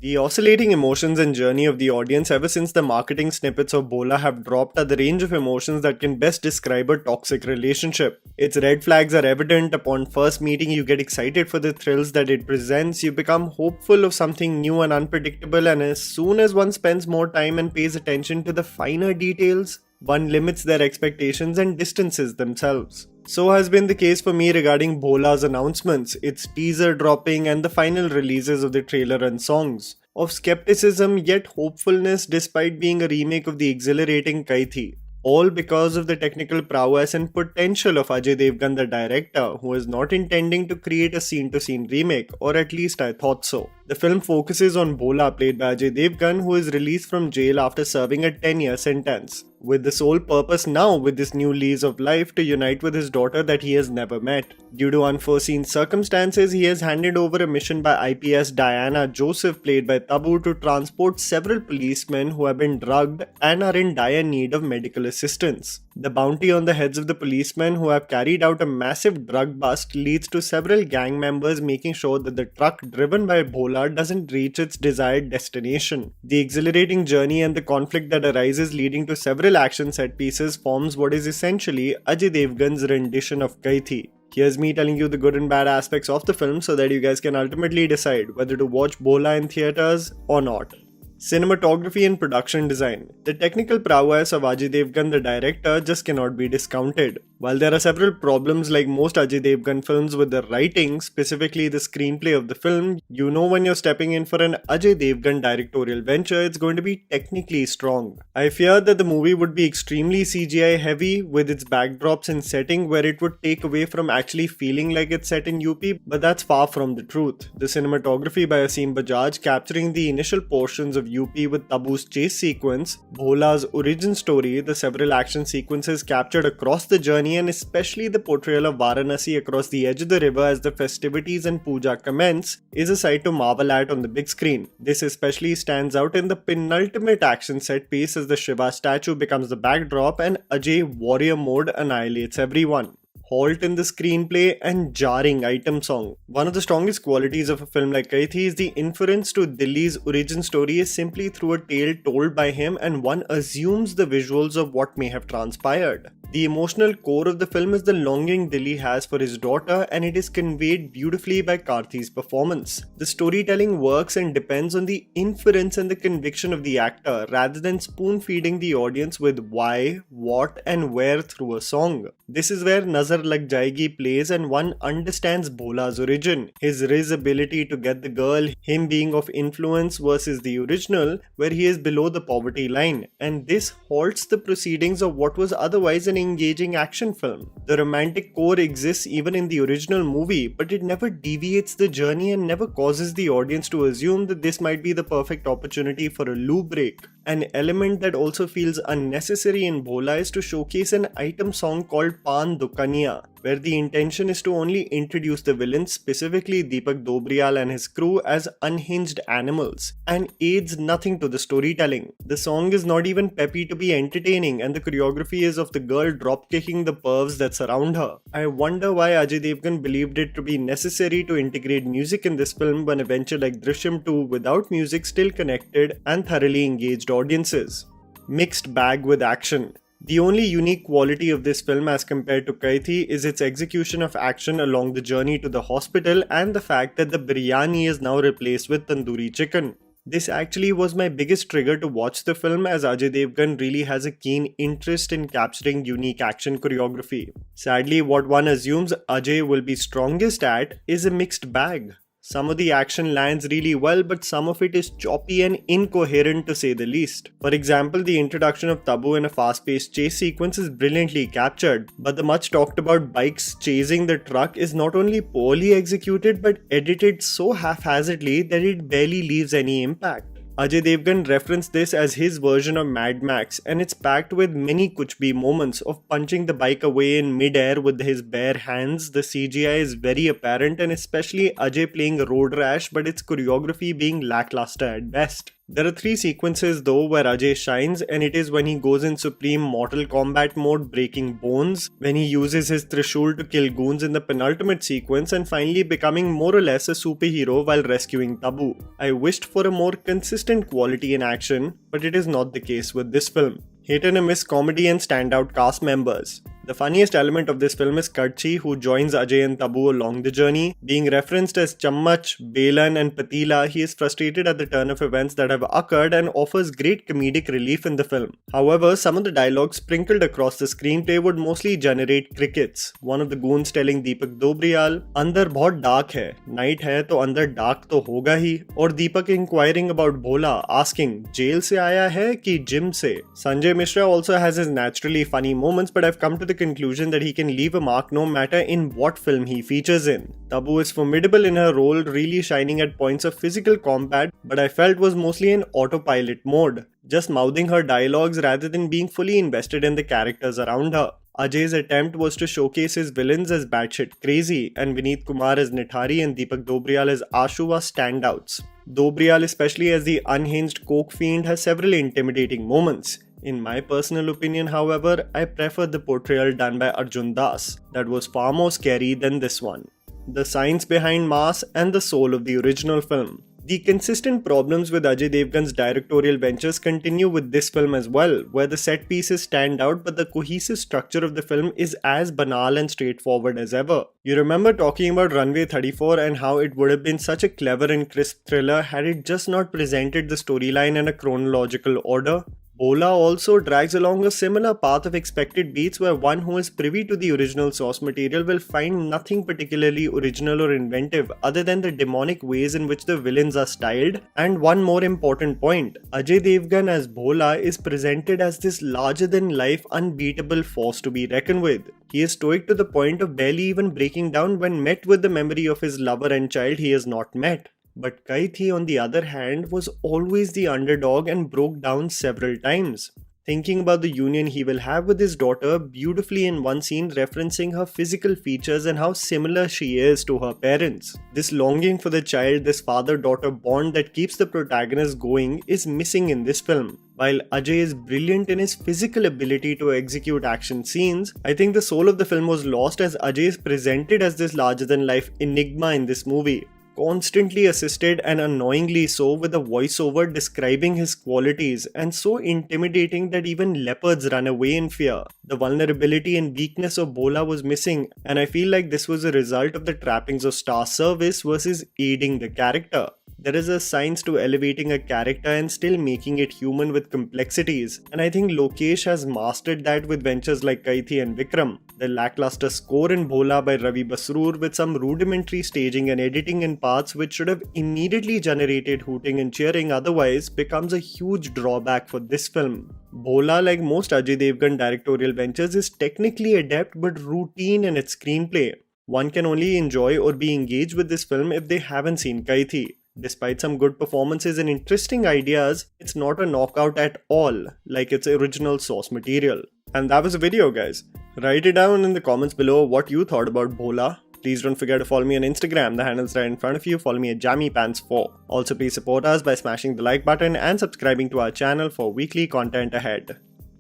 The oscillating emotions and journey of the audience ever since the marketing snippets of Bholaa have dropped are the range of emotions that can best describe a toxic relationship. Its red flags are evident. Upon first meeting, you get excited for the thrills that it presents, you become hopeful of something new and unpredictable, and as soon as one spends more time and pays attention to the finer details, one limits their expectations and distances themselves. So has been the case for me regarding Bholaa's announcements, its teaser dropping, and the final releases of the trailer and songs. Of skepticism yet hopefulness despite being a remake of the exhilarating Kaithi. All because of the technical prowess and potential of Ajay Devgn, the director, who is not intending to create a scene-to-scene remake, or at least I thought so. The film focuses on Bholaa, played by Ajay Devgn, who is released from jail after serving a 10-year sentence, with the sole purpose now, with this new lease of life, to unite with his daughter that he has never met. Due to unforeseen circumstances, he has handed over a mission by IPS Diana Joseph, played by Tabu, to transport several policemen who have been drugged and are in dire need of medical assistance. The bounty on the heads of the policemen who have carried out a massive drug bust leads to several gang members making sure that the truck driven by Bholaa doesn't reach its desired destination. The exhilarating journey and the conflict that arises, leading to several action set pieces, forms what is essentially Ajay Devgn's rendition of Kaithi. Here's me telling you the good and bad aspects of the film so that you guys can ultimately decide whether to watch Bholaa in theaters or not. Cinematography and production design. The technical prowess of Ajay Devgn, the director, just cannot be discounted. While there are several problems like most Ajay Devgn films with the writing, specifically the screenplay of the film, you know when you're stepping in for an Ajay Devgn directorial venture, it's going to be technically strong. I feared that the movie would be extremely CGI heavy with its backdrops and setting where it would take away from actually feeling like it's set in UP, but that's far from the truth. The cinematography by Asim Bajaj, capturing the initial portions of UP with Tabu's chase sequence, Bholaa's origin story, the several action sequences captured across the journey, and especially the portrayal of Varanasi across the edge of the river as the festivities and puja commence, is a sight to marvel at on the big screen. This especially stands out in the penultimate action set piece as the Shiva statue becomes the backdrop and Ajay warrior mode annihilates everyone. Halt in the screenplay and jarring item song. One of the strongest qualities of a film like Kaithi is the inference to Dilly's origin story is simply through a tale told by him, and one assumes the visuals of what may have transpired. The emotional core of the film is the longing Dilly has for his daughter, and it is conveyed beautifully by Karthi's performance. The storytelling works and depends on the inference and the conviction of the actor rather than spoon-feeding the audience with why, what and where through a song. This is where Nazar Lag Jayegi plays, and one understands Bholaa's origin, his ability to get the girl, him being of influence versus the original where he is below the poverty line, and this halts the proceedings of what was otherwise an engaging action film. The romantic core exists even in the original movie, but it never deviates the journey and never causes the audience to assume that this might be the perfect opportunity for a loo break. An element that also feels unnecessary in Bholaa is to showcase an item song called Pan Dukaniya, where the intention is to only introduce the villains, specifically Deepak Dobriyal and his crew, as unhinged animals, and aids nothing to the storytelling. The song is not even peppy to be entertaining, and the choreography is of the girl drop-kicking the pervs that surround her. I wonder why Ajay Devgn believed it to be necessary to integrate music in this film when a venture like Drishyam 2 without music still connected and thoroughly engaged audiences. Mixed bag with action. The only unique quality of this film as compared to Kaithi is its execution of action along the journey to the hospital and the fact that the biryani is now replaced with tandoori chicken. This actually was my biggest trigger to watch the film, as Ajay Devgn really has a keen interest in capturing unique action choreography. Sadly, what one assumes Ajay will be strongest at is a mixed bag. Some of the action lands really well, but some of it is choppy and incoherent to say the least. For example, the introduction of Tabu in a fast-paced chase sequence is brilliantly captured, but the much talked about bikes chasing the truck is not only poorly executed but edited so haphazardly that it barely leaves any impact. Ajay Devgn referenced this as his version of Mad Max, and it's packed with many kuch bhi moments of punching the bike away in mid-air with his bare hands. The CGI is very apparent, and especially Ajay playing road rash, but its choreography being lackluster at best. There are 3 sequences though where Ajay shines, and it is when he goes in supreme Mortal Kombat mode breaking bones, when he uses his Trishul to kill goons in the penultimate sequence, and finally becoming more or less a superhero while rescuing Tabu. I wished for a more consistent quality in action, but it is not the case with this film. Hit and miss comedy and standout cast members. The funniest element of this film is Kadchi, who joins Ajay and Tabu along the journey. Being referenced as Chammach, Belan and Patila, he is frustrated at the turn of events that have occurred and offers great comedic relief in the film. However, some of the dialogue sprinkled across the screenplay would mostly generate crickets. One of the goons telling Deepak Dobriyal, "Andar bahut dark hai, night hai to andar dark to hoga hi," or Deepak inquiring about Bhola, asking, "Jail se aaya hai ki gym se?" Sanjay Mishra also has his naturally funny moments, but I've come to the conclusion that he can leave a mark no matter in what film he features in. Tabu is formidable in her role, really shining at points of physical combat, but I felt was mostly in autopilot mode, just mouthing her dialogues rather than being fully invested in the characters around her. Ajay's attempt was to showcase his villains as batshit crazy, and Vineet Kumar as Nithari and Deepak Dobriyal as Ashu were standouts. Dobriyal, especially as the unhinged coke fiend, has several intimidating moments. In my personal opinion, however, I prefer the portrayal done by Arjun Das. That was far more scary than this one. The science behind mass and the soul of the original film. The consistent problems with Ajay Devgn's directorial ventures continue with this film as well, where the set pieces stand out but the cohesive structure of the film is as banal and straightforward as ever. You remember talking about Runway 34 and how it would have been such a clever and crisp thriller had it just not presented the storyline in a chronological order? Bholaa also drags along a similar path of expected beats where one who is privy to the original source material will find nothing particularly original or inventive other than the demonic ways in which the villains are styled. And one more important point, Ajay Devgn as Bholaa is presented as this larger than life unbeatable force to be reckoned with. He is stoic to the point of barely even breaking down when met with the memory of his lover and child he has not met. But Kaithi, on the other hand, was always the underdog and broke down several times. Thinking about the union he will have with his daughter beautifully in one scene referencing her physical features and how similar she is to her parents. This longing for the child, this father-daughter bond that keeps the protagonist going is missing in this film. While Ajay is brilliant in his physical ability to execute action scenes, I think the soul of the film was lost as Ajay is presented as this larger-than-life enigma in this movie. Constantly assisted and annoyingly so with a voiceover describing his qualities, and so intimidating that even leopards run away in fear. The vulnerability and weakness of Bholaa was missing, and I feel like this was a result of the trappings of star service versus aiding the character. There is a science to elevating a character and still making it human with complexities, and I think Lokesh has mastered that with ventures like Kaithi and Vikram. The lackluster score in Bholaa by Ravi Basroor with some rudimentary staging and editing in parts which should have immediately generated hooting and cheering otherwise becomes a huge drawback for this film. Bholaa, like most Ajay Devgn directorial ventures, is technically adept but routine in its screenplay. One can only enjoy or be engaged with this film if they haven't seen Kaithi. Despite some good performances and interesting ideas, it's not a knockout at all, like its original source material. And that was the video, guys. Write it down in the comments below what you thought about Bholaa. Please don't forget to follow me on Instagram, the handle's right in front of you. Follow me at JammyPants4. Also, please support us by smashing the like button and subscribing to our channel for weekly content ahead.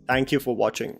Thank you for watching.